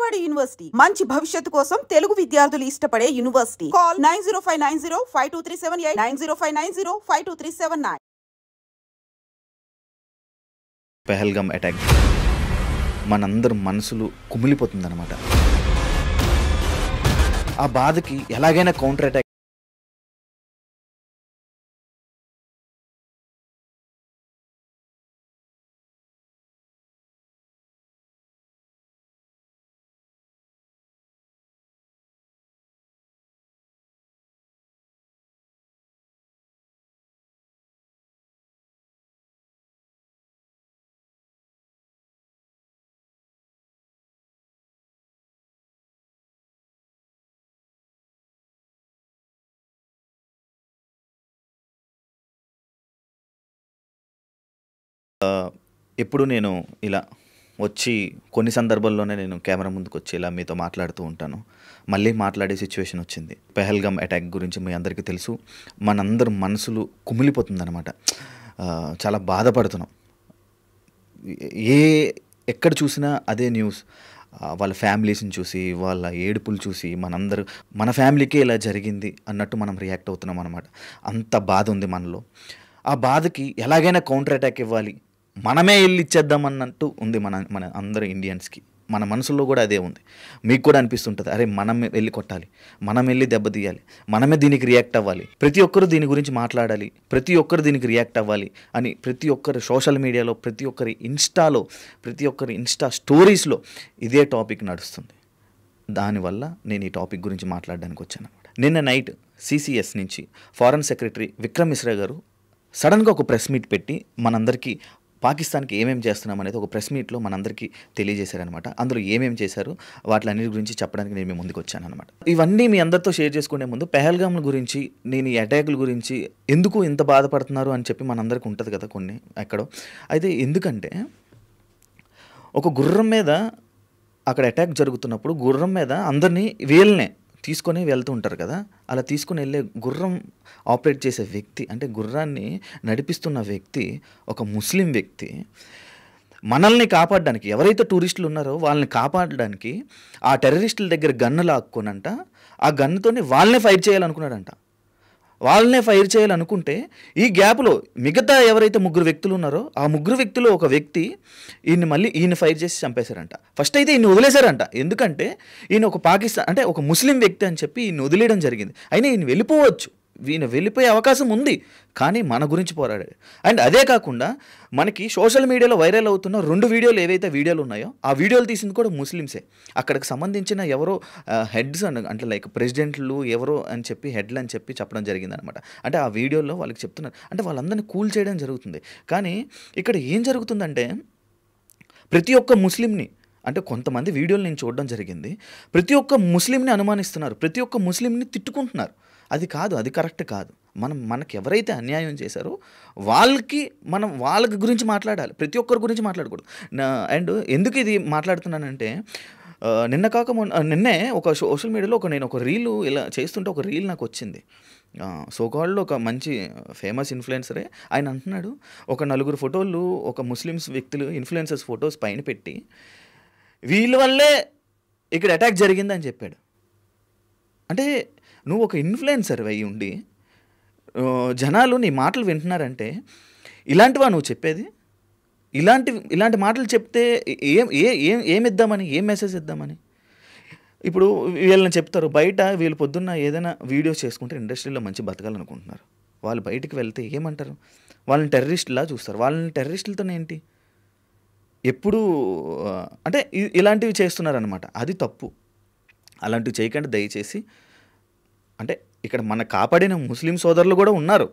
Vijayawada university మంచి భవిష్యత్తు కోసం తెలుగు విద్యార్థులు ఇష్టపడే యూనివర్సిటీ. కాల్ 9059052378 9059052379. పెహల్గామ్ అటాక్ మనందరి మనసులు కుమిలిపోతుందన్నమాట. ఆ బాధకి ఎలాగైనా కౌంటర్ అటాక్ ఎప్పుడు నేను ఇలా వచ్చి కొన్ని సందర్భాల్లోనే నేను కెమెరా ముందుకు వచ్చి ఇలా మీతో మాట్లాడుతూ ఉంటాను. మళ్ళీ మాట్లాడే సిచ్యువేషన్ వచ్చింది. పెహల్గామ్ అటాక్ గురించి మీ అందరికీ తెలుసు. మనందరి మనసులు కుమిలిపోతుందన్నమాట. చాలా బాధపడుతున్నాం. ఎక్కడ చూసినా అదే న్యూస్. వాళ్ళ ఫ్యామిలీస్ని చూసి, వాళ్ళ ఏడుపులు చూసి మన ఫ్యామిలీకే ఇలా జరిగింది అన్నట్టు మనం రియాక్ట్ అవుతున్నాం అన్నమాట. అంత బాధ ఉంది మనలో. ఆ బాధకి ఎలాగైనా కౌంటర్ అటాక్ ఇవ్వాలి, మనమే వెళ్ళి ఇచ్చేద్దామన్నట్టు ఉంది మన అందరు ఇండియన్స్కి. మన మనసులో కూడా అదే ఉంది. మీకు కూడా అనిపిస్తుంటుంది, అరే మనం వెళ్ళి కొట్టాలి, మనం వెళ్ళి దెబ్బతీయాలి, మనమే దీనికి రియాక్ట్ అవ్వాలి, ప్రతి ఒక్కరు దీని గురించి మాట్లాడాలి, ప్రతి ఒక్కరు దీనికి రియాక్ట్ అవ్వాలి అని ప్రతి ఒక్కరు సోషల్ మీడియాలో, ప్రతి ఒక్కరి ఇన్స్టాలో, ప్రతి ఒక్కరి ఇన్స్టా స్టోరీస్లో ఇదే టాపిక్ నడుస్తుంది. దానివల్ల నేను ఈ టాపిక్ గురించి మాట్లాడడానికి వచ్చాను అనమాట. నిన్న నైట్ CCS నుంచి ఫారెన్ సెక్రటరీ విక్రమ్ మిశ్రా గారు సడన్గా ఒక ప్రెస్ మీట్ పెట్టి మనందరికీ పాకిస్తాన్కి ఏమేమి చేస్తున్నాం అనేది ఒక ప్రెస్ మీట్లో మనందరికీ తెలియజేశారనమాట. అందులో ఏమేమి చేశారు వాటిలన్నిటి గురించి చెప్పడానికి నేను మీ ముందుకు వచ్చాను అనమాట. ఇవన్నీ మీ అందరితో షేర్ చేసుకునే ముందు పెహల్గామ్ గురించి, నేను ఈ అటాకుల గురించి ఎందుకు ఇంత బాధపడుతున్నారు అని చెప్పి మనందరికీ ఉంటుంది కదా కొన్ని ఎక్కడో. అయితే ఎందుకంటే ఒక గుర్రం మీద అక్కడ అటాక్ జరుగుతున్నప్పుడు గుర్రం మీద అందరినీ వీళ్ళనే తీసుకొని వెళ్తూ ఉంటారు కదా. అలా తీసుకుని వెళ్ళే గుర్రం ఆపరేట్ చేసే వ్యక్తి, అంటే గుర్రాన్ని నడిపిస్తున్న వ్యక్తి ఒక ముస్లిం వ్యక్తి. మనల్ని కాపాడడానికి, ఎవరైతే టూరిస్టులు ఉన్నారో వాళ్ళని కాపాడడానికి ఆ టెర్రరిస్టుల దగ్గర గన్ను లాక్కోనంట, ఆ గన్నుతోనే వాళ్ళనే ఫైర్ చేయాలనుకున్నాడంట. వాళ్ళనే ఫైర్ చేయాలనుకుంటే ఈ గ్యాప్లో మిగతా ఎవరైతే 3 వ్యక్తులు ఉన్నారో ఆ 3 వ్యక్తులు ఒక వ్యక్తి ఈయన ఫైర్ చేసి చంపేశారంట. ఫస్ట్ అయితే ఈయన వదిలేశారంట. ఎందుకంటే ఈయన ఒక పాకిస్తాన్, అంటే ఒక ముస్లిం వ్యక్తి అని చెప్పి ఈయన వదిలేయడం జరిగింది. అయినా ఈయన వెళ్ళిపోవచ్చు, ఈయన వెళ్ళిపోయే అవకాశం ఉంది, కానీ మన గురించి పోరాడాడు. అండ్ అదే కాకుండా మనకి సోషల్ మీడియాలో వైరల్ అవుతున్న 2 వీడియోలు ఏవైతే వీడియోలు ఉన్నాయో ఆ వీడియోలు తీసింది కూడా ముస్లిమ్సే. అక్కడికి సంబంధించిన ఎవరో హెడ్స్ అంటే లైక్ ప్రెసిడెంట్లు ఎవరో అని చెప్పి హెడ్లు అని చెప్పి చెప్పడం జరిగిందనమాట. అంటే ఆ వీడియోలో వాళ్ళకి చెప్తున్నారు, అంటే వాళ్ళందరినీ కూల్ చేయడం జరుగుతుంది. కానీ ఇక్కడ ఏం జరుగుతుందంటే ప్రతి ఒక్క ముస్లింని, అంటే కొంతమంది వీడియోలు నేను చూడడం జరిగింది, ప్రతి ఒక్క ముస్లింని అనుమానిస్తున్నారు, ప్రతి ఒక్క ముస్లింని తిట్టుకుంటున్నారు. అది కాదు, అది కరెక్ట్ కాదు. మనకి ఎవరైతే అన్యాయం చేశారో వాళ్ళ గురించి మాట్లాడాలి, ప్రతి ఒక్కరి గురించి మాట్లాడకూడదు. అండ్ ఎందుకు ఇది మాట్లాడుతున్నానంటే నిన్నే ఒక సోషల్ మీడియాలో నేను ఒక రీలు ఇలా చేస్తుంటే ఒక రీల్ నాకు వచ్చింది. సోకాల్డ్ ఒక మంచి ఫేమస్ ఇన్ఫ్లుయెన్సరే ఆయన అంటున్నాడు, ఒక 4 ఫోటోలు ఒక ముస్లిమ్స్ వ్యక్తులు ఇన్ఫ్లుయెన్సర్స్ ఫొటోస్ పైన పెట్టి వీళ్ళ వల్లే ఇక్కడ అటాక్ జరిగిందని చెప్పాడు. అంటే నువ్వు ఒక ఇన్ఫ్లుయెన్సర్ అయ్యి ఉండి జనాలు నీ మాటలు వింటున్నారంటే ఇలాంటివా నువ్వు చెప్పేది? ఇలాంటి మాటలు చెప్తే ఏమిద్దామని, ఏం మెసేజ్ ఇద్దామని? ఇప్పుడు వీళ్ళని చెప్తారు, బయట వీళ్ళు పొద్దున్న ఏదైనా వీడియోస్ చేసుకుంటే ఇండస్ట్రీలో మంచి బతకాలనుకుంటున్నారు. వాళ్ళు బయటికి వెళ్తే ఏమంటారు? వాళ్ళని టెర్రరిస్టులా చూస్తారు. వాళ్ళని టెర్రరిస్టులతోనే ఏంటి ఎప్పుడు అంటే ఇలాంటివి చేస్తున్నారనమాట. అది తప్పు. అలాంటివి చేయకుండా దయచేసి. అంటే ఇక్కడ మన కాపాడిన ముస్లిం సోదరులు కూడా ఉన్నారు,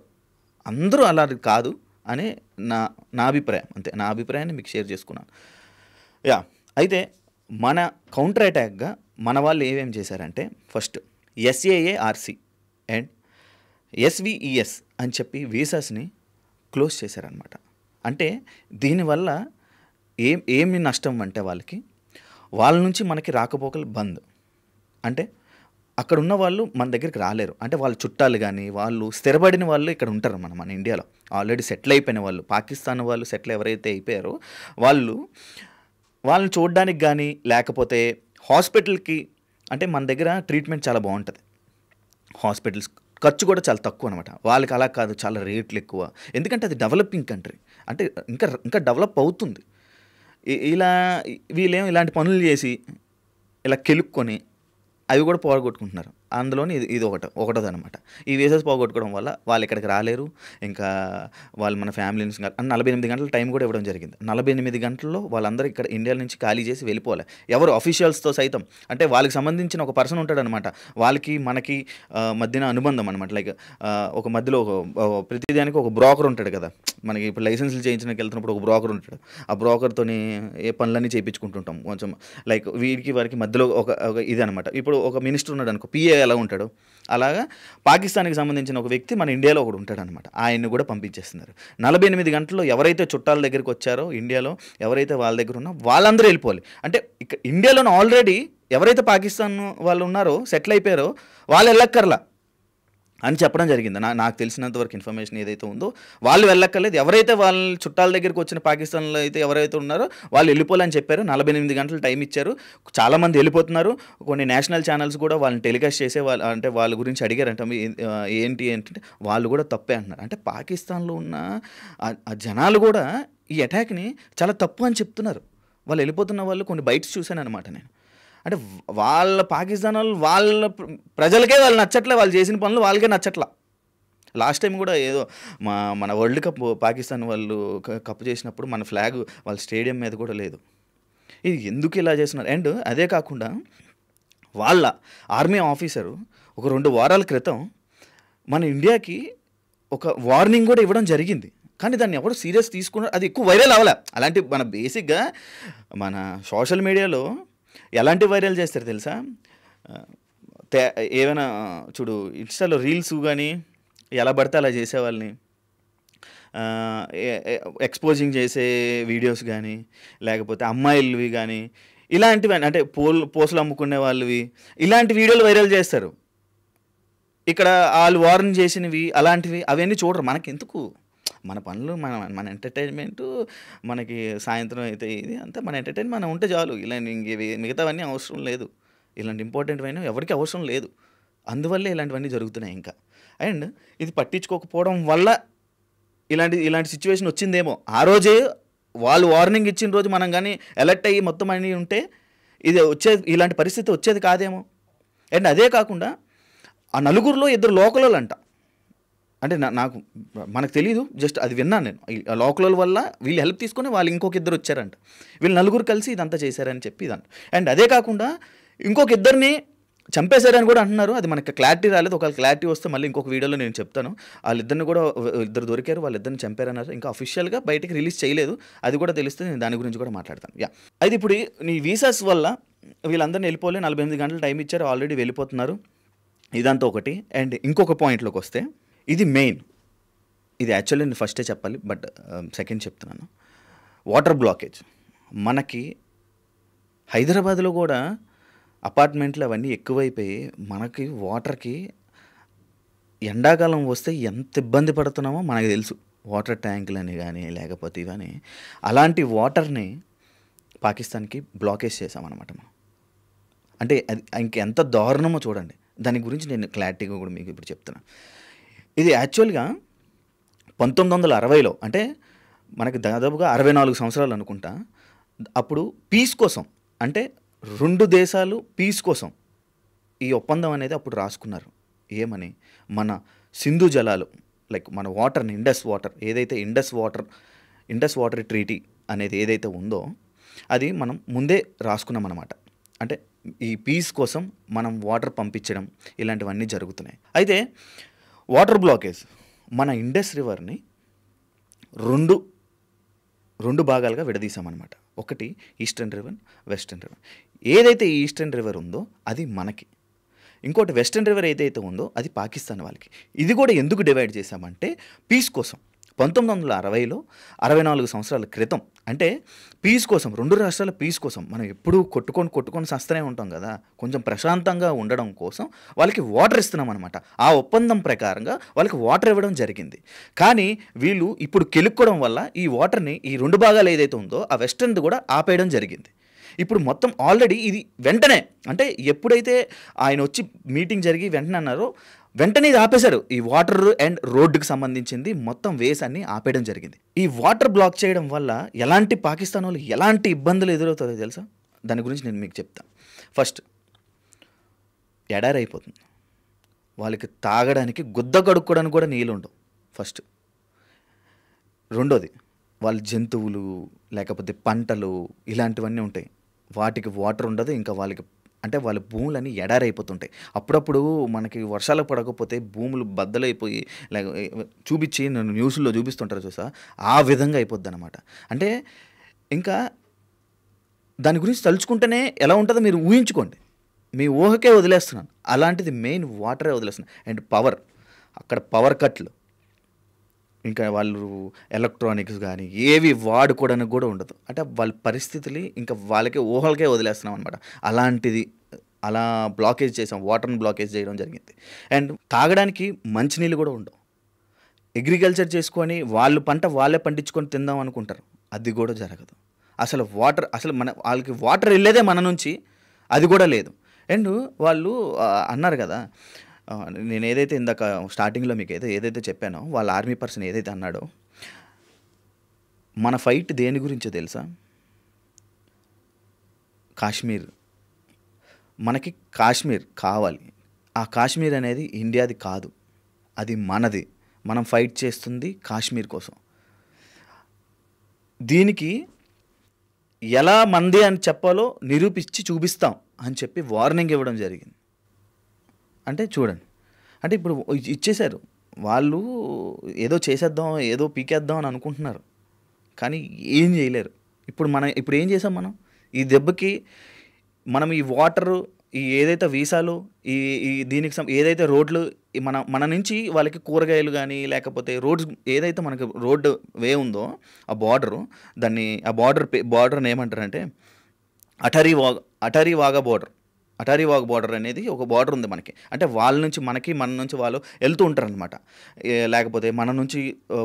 అందరూ అలా కాదు అనే నా అభిప్రాయం. అంతే, నా అభిప్రాయాన్ని మీకు షేర్ చేసుకున్నాను. అయితే మన కౌంటర్ అటాక్గా మన వాళ్ళు ఏమేం చేశారంటే ఫస్ట్ SAARC అండ్ SVES అని చెప్పి వీసాస్ని క్లోజ్ చేశారనమాట. అంటే దీనివల్ల ఏమి నష్టం అంటే వాళ్ళ నుంచి మనకి రాకపోకలు బంద్. అంటే అక్కడ ఉన్న వాళ్ళు మన దగ్గరికి రాలేరు. అంటే వాళ్ళ చుట్టాలు కానీ వాళ్ళు స్థిరపడిన వాళ్ళు ఇక్కడ ఉంటారు మన ఇండియాలో, ఆల్రెడీ సెటిల్ అయిపోయిన వాళ్ళు. పాకిస్తాన్ వాళ్ళు సెటిల్ ఎవరైతే అయిపోయారో వాళ్ళని చూడడానికి కానీ, లేకపోతే హాస్పిటల్కి అంటే మన దగ్గర ట్రీట్మెంట్ చాలా బాగుంటుంది, హాస్పిటల్స్ ఖర్చు కూడా చాలా తక్కువ అనమాట. వాళ్ళకి అలా కాదు, చాలా రేట్లు ఎక్కువ. ఎందుకంటే అది డెవలపింగ్ కంట్రీ, అంటే ఇంకా ఇంకా డెవలప్ అవుతుంది. ఇలా వీళ్ళేమో ఇలాంటి పనులు చేసి ఇలా కెలుక్కొని అవి కూడా పోగొట్టుకుంటున్నారు. అందులోని ఇది ఒకటోదనమాట. ఈ వీసాస్ పోగొట్టుకోవడం వల్ల వాళ్ళు ఇక్కడికి రాలేరు. ఇంకా వాళ్ళు మన ఫ్యామిలీని 48 గంటల టైం కూడా ఇవ్వడం జరిగింది. 48 గంటల్లో వాళ్ళందరూ ఇక్కడ ఇండియా నుంచి ఖాళీ చేసి వెళ్ళిపోవాలి. ఎవరు అఫీషియల్స్తో సైతం, అంటే వాళ్ళకి సంబంధించిన ఒక పర్సన్ ఉంటాడనమాట, వాళ్ళకి మనకి మధ్యన అనుబంధం అనమాట. లైక్ ఒక మధ్యలో ప్రతిదానికి ఒక బ్రోకర్ ఉంటాడు కదా, మనకి ఇప్పుడు లైసెన్స్లు చేయించడానికి వెళ్తున్నప్పుడు ఒక బ్రోకర్ ఉంటాడు. ఆ బ్రోకర్తోని ఏ పనులన్నీ చేయించుకుంటుంటాం కొంచెం. లైక్ వీడికి వారికి మధ్యలో ఒక ఇది అనమాట. ఇప్పుడు ఒక మినిస్టర్ ఉన్నాడు అనుకో, పిఏ ఎలా ఉంటాడు, అలాగా పాకిస్తాన్కి సంబంధించిన ఒక వ్యక్తి మన ఇండియాలో ఒకడు ఉంటాడనమాట. ఆయన్ని కూడా పంపించేస్తున్నారు. 48 గంటల్లో ఎవరైతే చుట్టాల దగ్గరికి వచ్చారో ఇండియాలో, ఎవరైతే వాళ్ళ దగ్గర ఉన్నా వాళ్ళందరూ వెళ్ళిపోవాలి. అంటే ఇక్కడ ఇండియాలో ఆల్రెడీ ఎవరైతే పాకిస్తాన్ వాళ్ళు ఉన్నారో, సెటిల్ అయిపోయారో, వాళ్ళు వెళ్ళక్కర్లా అని చెప్పడం జరిగింది. నాకు తెలిసినంతవరకు ఇన్ఫర్మేషన్ ఏదైతే ఉందో వాళ్ళు వెళ్ళక్కర్లేదు. ఎవరైతే వాళ్ళ చుట్టాల దగ్గరికి వచ్చిన పాకిస్తాన్లో అయితే ఎవరైతే ఉన్నారో వాళ్ళు వెళ్ళిపోవాలని చెప్పారు. 48 గంటలు టైం ఇచ్చారు. చాలామంది వెళ్ళిపోతున్నారు. కొన్ని నేషనల్ ఛానల్స్ కూడా వాళ్ళని టెలికాస్ట్ చేసే వాళ్ళు, అంటే వాళ్ళ గురించి అడిగారంట, ఏంటంటే వాళ్ళు కూడా తప్పే అంటున్నారు. అంటే పాకిస్తాన్లో ఉన్న ఆ జనాలు కూడా ఈ అటాక్ని చాలా తప్పు అని చెప్తున్నారు. వాళ్ళు వెళ్ళిపోతున్న వాళ్ళు కొన్ని బైట్స్ చూశాను అనమాట నేను. అంటే వాళ్ళ పాకిస్తాన్ వాళ్ళు వాళ్ళ ప్రజలకే వాళ్ళు నచ్చట్లే, వాళ్ళు చేసిన పనులు వాళ్ళకే నచ్చట్లా. లాస్ట్ టైం కూడా ఏదో మన వరల్డ్ కప్ పాకిస్తాన్ వాళ్ళు కప్పు చేసినప్పుడు మన ఫ్లాగ్ వాళ్ళ స్టేడియం మీద కూడా లేదు. ఇది ఎందుకు ఇలా చేస్తున్నారు? అండ్ అదే కాకుండా వాళ్ళ ఆర్మీ ఆఫీసరు ఒక 2 వారాల క్రితం మన ఇండియాకి ఒక వార్నింగ్ కూడా ఇవ్వడం జరిగింది. కానీ దాన్ని ఎవరు సీరియస్ తీసుకున్నారు, అది ఎక్కువ వైరల్ అవ్వలే. అలాంటి మన బేసిక్గా మన సోషల్ మీడియాలో ఎలాంటి వైరల్ చేస్తారు తెలుసా? ఏమైనా చూడు, ఇన్స్టాలో రీల్స్ కానీ ఎలా పడితే అలా చేసేవాళ్ళని ఎక్స్పోజింగ్ చేసే వీడియోస్ కానీ, లేకపోతే అమ్మాయిలవి కానీ, ఇలాంటివి, అంటే పోస్టులు అమ్ముకునే వాళ్ళవి, ఇలాంటి వీడియోలు వైరల్ చేస్తారు. ఇక్కడ వాళ్ళు వార్న్ చేసినవి అలాంటివి అవన్నీ చూడరు. మనకి ఎందుకు, మన పనులు మన ఎంటర్టైన్మెంటు, మనకి సాయంత్రం అయితే ఇది అంతా మన ఎంటర్టైన్మెంట్ మనం ఉంటే చాలు. ఇలా మిగతావన్నీ అవసరం లేదు. ఇలాంటి ఇంపార్టెంట్ అయినా ఎవరికి అవసరం లేదు. అందువల్లే ఇలాంటివన్నీ జరుగుతున్నాయి ఇంకా. అండ్ ఇది పట్టించుకోకపోవడం వల్ల ఇలాంటి సిచ్యువేషన్ వచ్చిందేమో. ఆ రోజే వాళ్ళు వార్నింగ్ ఇచ్చిన రోజు మనం కానీ అలర్ట్ అయ్యి మొత్తం అన్నీ ఉంటే ఇలాంటి పరిస్థితి వచ్చేది కాదేమో. అండ్ అదే కాకుండా ఆ నలుగురిలో 2 లోకల్ అంట. అంటే మనకు తెలియదు, జస్ట్ అది విన్నాను నేను. ఆ లోకల్ వల్ల వీళ్ళు హెల్ప్ తీసుకొని వాళ్ళు ఇంకొక 2 వచ్చారంట. వీళ్ళు 4 కలిసి ఇదంతా చేశారని చెప్పి ఇదంట. అండ్ అదే కాకుండా ఇంకొక 2ని చంపేశారని కూడా అంటున్నారు. అది మనకి క్లారిటీ రాలేదు. ఒకవేళ క్లారిటీ వస్తే మళ్ళీ ఇంకొక వీడియోలో నేను చెప్తాను. వాళ్ళిద్దరిని కూడా 2 దొరికారు, వాళ్ళిద్దరిని చంపారన్నారు. ఇంకా అఫీషియల్గా బయటికి రిలీజ్ చేయలేదు. అది కూడా తెలిస్తే నేను దాని గురించి కూడా మాట్లాడతాను. అయితే ఇప్పుడు నీ వీసాస్ వల్ల వీళ్ళందరినీ వెళ్ళిపోలే, 48 గంటలు టైం ఇచ్చారు, ఆల్రెడీ వెళ్ళిపోతున్నారు. ఇదంతా ఒకటి. అండ్ ఇంకొక పాయింట్లోకి వస్తే, ఇది మెయిన్, ఇది యాక్చువల్లీ నేను ఫస్టే చెప్పాలి, బట్ సెకండ్ చెప్తున్నాను. Water blockage. మనకి హైదరాబాద్లో కూడా అపార్ట్మెంట్లు అవన్నీ ఎక్కువైపోయి మనకి వాటర్కి ఎండాకాలం వస్తే ఎంత ఇబ్బంది పడుతున్నామో మనకు తెలుసు. వాటర్ ట్యాంకులని కానీ లేకపోతే ఇవన్నీ, అలాంటి వాటర్ని పాకిస్తాన్కి బ్లాకేజ్ చేసామన్నమాట మనం. అంటే అది ఇంకెంత దారుణమో చూడండి. దాని గురించి నేను క్లారిటీగా కూడా మీకు ఇప్పుడు చెప్తున్నాను. ఇది యాక్చువల్గా 1960లో, అంటే మనకి దాదాపుగా 64 సంవత్సరాలు అనుకుంటా. అప్పుడు పీస్ కోసం, అంటే 2 దేశాలు పీస్ కోసం ఈ ఒప్పందం అనేది అప్పుడు రాసుకున్నారు. ఏమని, మన సింధు జలాలు, లైక్ మన వాటర్ని, ఇండస్ వాటర్ ట్రీటీ అనేది ఏదైతే ఉందో అది మనం ముందే రాసుకున్నాం అన్నమాట. అంటే ఈ పీస్ కోసం మనం వాటర్ పంపించడం ఇలాంటివన్నీ జరుగుతున్నాయి. అయితే వాటర్ బ్లాకేజ్, మన ఇండస్ రివర్ని రెండు భాగాలుగా విడదీసామన్నమాట. ఒకటి ఈస్టర్న్ రివర్, వెస్టర్న్ రివర్. ఏదైతే ఈస్టర్న్ రివర్ ఉందో అది మనకి, ఇంకోటి వెస్టర్న్ రివర్ ఏదైతే ఉందో అది పాకిస్తాన్ వాళ్ళకి. ఇది కూడా ఎందుకు డివైడ్ చేశామంటే పీస్ కోసం. 1960లో 64 సంవత్సరాల క్రితం, అంటే పీస్ కోసం, 2 రాష్ట్రాల పీస్ కోసం. మనం ఎప్పుడూ కొట్టుకొని సస్తనే ఉంటాం కదా, కొంచెం ప్రశాంతంగా ఉండడం కోసం వాళ్ళకి వాటర్ ఇస్తున్నాం అనమాట. ఆ ఒప్పందం ప్రకారంగా వాళ్ళకి వాటర్ ఇవ్వడం జరిగింది. కానీ వీళ్ళు ఇప్పుడు కెలుక్కోవడం వల్ల ఈ వాటర్ని, ఈ 2 భాగాలు ఏదైతే ఉందో ఆ వెస్టర్న్ది కూడా ఆపేయడం జరిగింది. ఇప్పుడు మొత్తం ఆల్రెడీ ఇది వెంటనే అంటే ఎప్పుడైతే ఆయన వచ్చి మీటింగ్ జరిగి వెంటనే అన్నారో వెంటనే ఇది ఆపేశారు. ఈ వాటర్ అండ్ రోడ్డుకి సంబంధించింది మొత్తం వేస్ అన్ని ఆపేయడం జరిగింది. ఈ వాటర్ బ్లాక్ చేయడం వల్ల ఎలాంటి పాకిస్తాన్ వాళ్ళు ఎలాంటి ఇబ్బందులు ఎదురవుతారో తెలుసా? దాని గురించి నేను మీకు చెప్తాను. ఫస్ట్, ఎడారి అయిపోతుంది. వాళ్ళకి తాగడానికి గుద్ద కడుక్కోవడానికి కూడా నీళ్ళు ఉండవు ఫస్ట్. రెండోది, వాళ్ళ జంతువులు లేకపోతే పంటలు ఇలాంటివన్నీ ఉంటాయి, వాటికి వాటర్ ఉండదు. ఇంకా వాళ్ళకి అంటే వాళ్ళ భూములన్నీ ఎడారి అయిపోతుంటాయి. అప్పుడప్పుడు మనకి వర్షాలు పడకపోతే భూములు బద్దలైపోయి చూపించి నన్ను న్యూస్లో చూపిస్తుంటారు చూసా, ఆ విధంగా అయిపోద్ది అనమాట. అంటే ఇంకా దాని గురించి తలుచుకుంటేనే ఎలా ఉంటుందో మీరు ఊహించుకోండి. మీ ఊహకే వదిలేస్తున్నాను. అలాంటిది మెయిన్ వాటరే వదిలేస్తున్నాను. అండ్ పవర్, అక్కడ పవర్ కట్లు, ఇంకా వాళ్ళు ఎలక్ట్రానిక్స్ కానీ ఏవి వాడుకోవడానికి కూడా ఉండదు. అంటే వాళ్ళ పరిస్థితులు ఇంకా వాళ్ళకే ఊహలకే వదిలేస్తున్నాం అనమాట. అలాంటిది అలా బ్లాకేజ్ చేసాం, వాటర్ని బ్లాకేజ్ చేయడం జరిగింది. అండ్ తాగడానికి మంచినీళ్ళు కూడా ఉండవు. అగ్రికల్చర్ చేసుకొని వాళ్ళు పంట వాళ్ళే పండించుకొని తిందాం అనుకుంటారు, అది కూడా జరగదు. అసలు వాటర్ వాళ్ళకి వాటర్ వెళ్ళేదే మన నుంచి, అది కూడా లేదు. అండ్ వాళ్ళు అన్నారు కదా, నేను ఏదైతే ఇందాక స్టార్టింగ్లో మీకు ఏదైతే చెప్పానో, వాళ్ళ ఆర్మీ పర్సన్ ఏదైతే అన్నాడో, మన ఫైట్ దేని గురించో తెలుసా? కాశ్మీర్. మనకి కాశ్మీర్ కావాలి. ఆ కాశ్మీర్ అనేది ఇండియాది కాదు, అది మనది. మనం ఫైట్ చేస్తుంది కాశ్మీర్ కోసం. దీనికి ఎలా మంది అని చెప్పాలో నిరూపించి చూపిస్తాం అని చెప్పి వార్నింగ్ ఇవ్వడం జరిగింది. అంటే చూడండి, అంటే ఇప్పుడు ఇచ్చేశారు వాళ్ళు, ఏదో చేసేద్దాం ఏదో పీకేద్దాం అని అనుకుంటున్నారు, కానీ ఏం చేయలేరు. ఇప్పుడు ఏం చేసాం మనం? ఈ దెబ్బకి మనం ఈ వాటరు, ఈ ఏదైతే వీసాలు, ఈ దీనికి ఏదైతే రోడ్లు, మన నుంచి వాళ్ళకి కూరగాయలు కానీ లేకపోతే రోడ్స్ ఏదైతే మనకి రోడ్డు వే ఉందో ఆ బార్డరు, దాన్ని ఆ బార్డర్ని ఏమంటారంటే అటారీ వాగా బార్డర్. అటారీ వాగ్ బార్డర్ అనేది ఒక బార్డర్ ఉంది మనకి. అంటే వాళ్ళ నుంచి మనకి, మన నుంచి వాళ్ళు వెళ్తూ ఉంటారు అనమాట. లేకపోతే మన నుంచి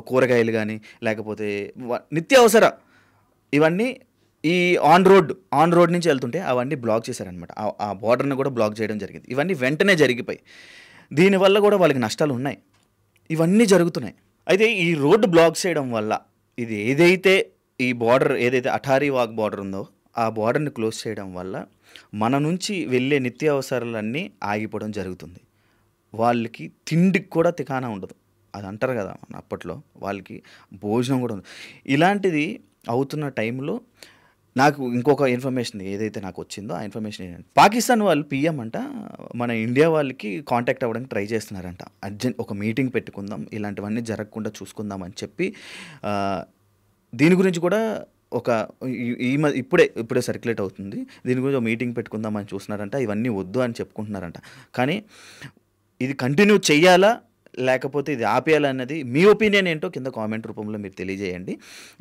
కూరగాయలు కానీ లేకపోతే నిత్యావసర ఇవన్నీ ఈ ఆన్ రోడ్ నుంచి వెళ్తుంటే అవన్నీ బ్లాక్ చేశారనమాట. ఆ బార్డర్ని కూడా బ్లాక్ చేయడం జరిగింది. ఇవన్నీ వెంటనే జరిగిపోయి దీనివల్ల కూడా వాళ్ళకి నష్టాలు ఉన్నాయి. ఇవన్నీ జరుగుతున్నాయి. అయితే ఈ రోడ్డు బ్లాక్ చేయడం వల్ల ఇది ఏదైతే ఈ బార్డర్ ఏదైతే అటారీ వాగ్ బార్డర్ ఉందో ఆ బార్డర్ని క్లోజ్ చేయడం వల్ల మన నుంచి వెళ్ళే నిత్యావసరాలన్నీ ఆగిపోవడం జరుగుతుంది. వాళ్ళకి తిండికి కూడా తికానా ఉండదు. అది అంటారు కదా అప్పట్లో, వాళ్ళకి భోజనం కూడా ఉండదు. ఇలాంటిది అవుతున్న టైంలో నాకు ఇంకొక ఇన్ఫర్మేషన్ ఏదైతే నాకు వచ్చిందో ఆ ఇన్ఫర్మేషన్ ఏంటంటే, పాకిస్తాన్ వాళ్ళు పిఎం అంట మన ఇండియా వాళ్ళకి కాంటాక్ట్ అవ్వడానికి ట్రై చేస్తున్నారంట. అర్జెంట్ ఒక మీటింగ్ పెట్టుకుందాం, ఇలాంటివన్నీ జరగకుండా చూసుకుందాం అని చెప్పి దీని గురించి కూడా ఇప్పుడే సర్క్యులేట్ అవుతుంది. దీని గురించి ఒక మీటింగ్ పెట్టుకుందామని చూస్తున్నారంట. ఇవన్నీ వద్దు అని చెప్పుకుంటున్నారంట. కానీ ఇది కంటిన్యూ చెయ్యాలా లేకపోతే ఇది ఆపేయాలా అన్నది మీ ఒపీనియన్ ఏంటో కింద కామెంట్ రూపంలో మీరు తెలియజేయండి.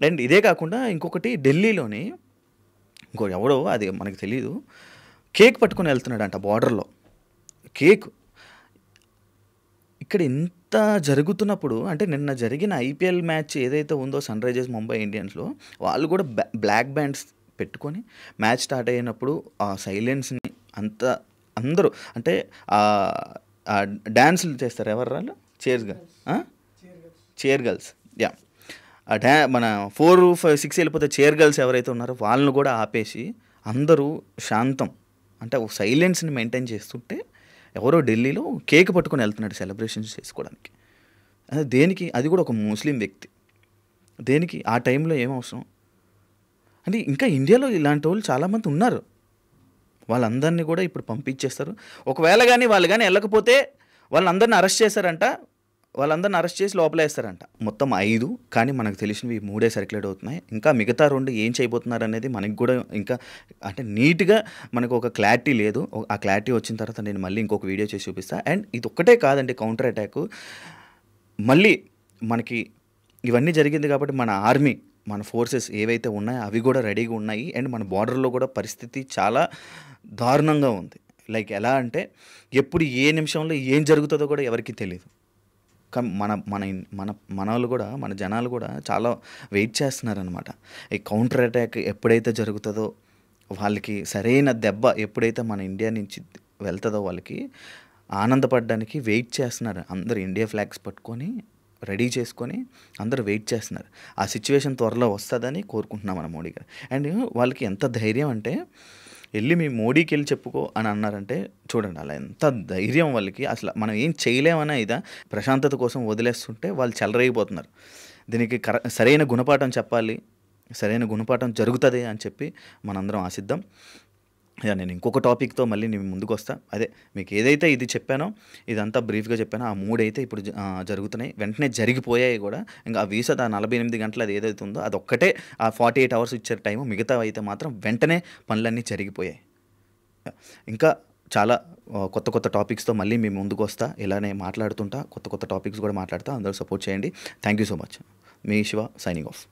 అండ్ ఇదే కాకుండా ఇంకొకటి, ఢిల్లీలోని ఎవడో అది మనకు తెలీదు, కేక్ పట్టుకొని వెళ్తున్నాడంట బార్డర్లో. కేక్ ఇక్కడ ఇంత జరుగుతున్నప్పుడు, అంటే నిన్న జరిగిన ఐపీఎల్ మ్యాచ్ ఏదైతే ఉందో సన్ రైజర్స్ ముంబై ఇండియన్స్లో, వాళ్ళు కూడా బ్లాక్ బ్యాండ్స్ పెట్టుకొని మ్యాచ్ స్టార్ట్ అయినప్పుడు ఆ సైలెన్స్ని అందరూ అంటే డ్యాన్సులు చేస్తారు. ఎవరు వాళ్ళు? Chair girls. యా, మన 4, 5, 6 వెళ్ళిపోతే చైర్ గర్ల్స్ ఎవరైతే ఉన్నారో వాళ్ళని కూడా ఆపేసి అందరూ శాంతం అంటే ఒక సైలెన్స్ని మెయింటైన్ చేస్తుంటే ఎవరో ఢిల్లీలో కేక్ పట్టుకొని వెళ్తున్నాడు సెలబ్రేషన్స్ చేసుకోవడానికి. అదే దేనికి? అది కూడా ఒక ముస్లిం వ్యక్తి. దేనికి? ఆ టైంలో ఏం అవసరం? అంటే ఇంకా ఇండియాలో ఇలాంటి వాళ్ళు చాలామంది ఉన్నారు. వాళ్ళందరినీ కూడా ఇప్పుడు పంపించేస్తారు. ఒకవేళ కానీ వాళ్ళు కానీ వెళ్ళకపోతే వాళ్ళందరినీ అరెస్ట్ చేశారంట. వాళ్ళందరిని అరెస్ట్ చేసి లోపలేస్తారంట. మొత్తం 5, కానీ మనకు తెలిసినవి 3 సర్క్యులేట్ అవుతున్నాయి. ఇంకా మిగతా 2 ఏం చేయబోతున్నారు అనేది మనకి కూడా ఇంకా అంటే నీట్గా మనకు ఒక క్లారిటీ లేదు. ఆ క్లారిటీ వచ్చిన తర్వాత నేను మళ్ళీ ఇంకొక వీడియో చేసి చూపిస్తాను. అండ్ ఇది ఒక్కటే కాదండి, కౌంటర్ అటాక్ మళ్ళీ మనకి ఇవన్నీ జరిగింది కాబట్టి మన ఆర్మీ, మన ఫోర్సెస్ ఏవైతే ఉన్నాయో అవి కూడా రెడీగా ఉన్నాయి. అండ్ మన బార్డర్లో కూడా పరిస్థితి చాలా దారుణంగా ఉంది. లైక్ ఎలా అంటే ఎప్పుడు ఏ నిమిషంలో ఏం జరుగుతుందో కూడా ఎవరికీ తెలియదు. కానీ మన వాళ్ళు కూడా, మన జనాలు కూడా చాలా వెయిట్ చేస్తున్నారనమాట. ఈ కౌంటర్ అటాక్ ఎప్పుడైతే జరుగుతుందో వాళ్ళకి సరైన దెబ్బ ఎప్పుడైతే మన ఇండియా నుంచి వెళ్తుందో వాళ్ళకి ఆనందపడడానికి వెయిట్ చేస్తున్నారు. అందరూ ఇండియా ఫ్లాగ్స్ పట్టుకొని రెడీ చేసుకొని అందరూ వెయిట్ చేస్తున్నారు. ఆ సిచ్యువేషన్ త్వరలో వస్తుందని కోరుకుంటున్నాం మన మోడీ గారు. అండ్ వాళ్ళకి ఎంత ధైర్యం అంటే వెళ్ళి మీ మోడీకి వెళ్ళి చెప్పుకో అని అన్నారంటే చూడండి, అలా ఎంత ధైర్యం వాళ్ళకి. అసలు మనం ఏం చేయలేమన్నా ఇదా ప్రశాంతత కోసం వదిలేస్తుంటే వాళ్ళు చెలరేగిపోతున్నారు. దీనికి సరైన గుణపాఠం చెప్పాలి, సరైన గుణపాఠం జరుగుతుంది అని చెప్పి మనందరం ఆశిద్దాం. నేను ఇంకొక టాపిక్తో మళ్ళీ నేను ముందుకు వస్తా. అదే మీకు ఏదైతే ఇది చెప్పానో ఇదంతా బ్రీఫ్గా చెప్పానో ఆ 3 అయితే ఇప్పుడు జరుగుతున్నాయి, వెంటనే జరిగిపోయాయి కూడా. ఇంకా ఆ వీసా 48 గంటలు అది ఏదైతే ఉందో అదొక్కటే ఆ 48 అవర్స్ ఇచ్చే టైము, మిగతా అయితే మాత్రం వెంటనే పనులన్నీ జరిగిపోయాయి. ఇంకా చాలా కొత్త కొత్త టాపిక్స్తో మళ్ళీ మేము ముందుకు వస్తా, ఇలానే మాట్లాడుతుంటా, కొత్త కొత్త టాపిక్స్ కూడా మాట్లాడతా. అందరూ సపోర్ట్ చేయండి. Thank you so much. Me Shiva signing off.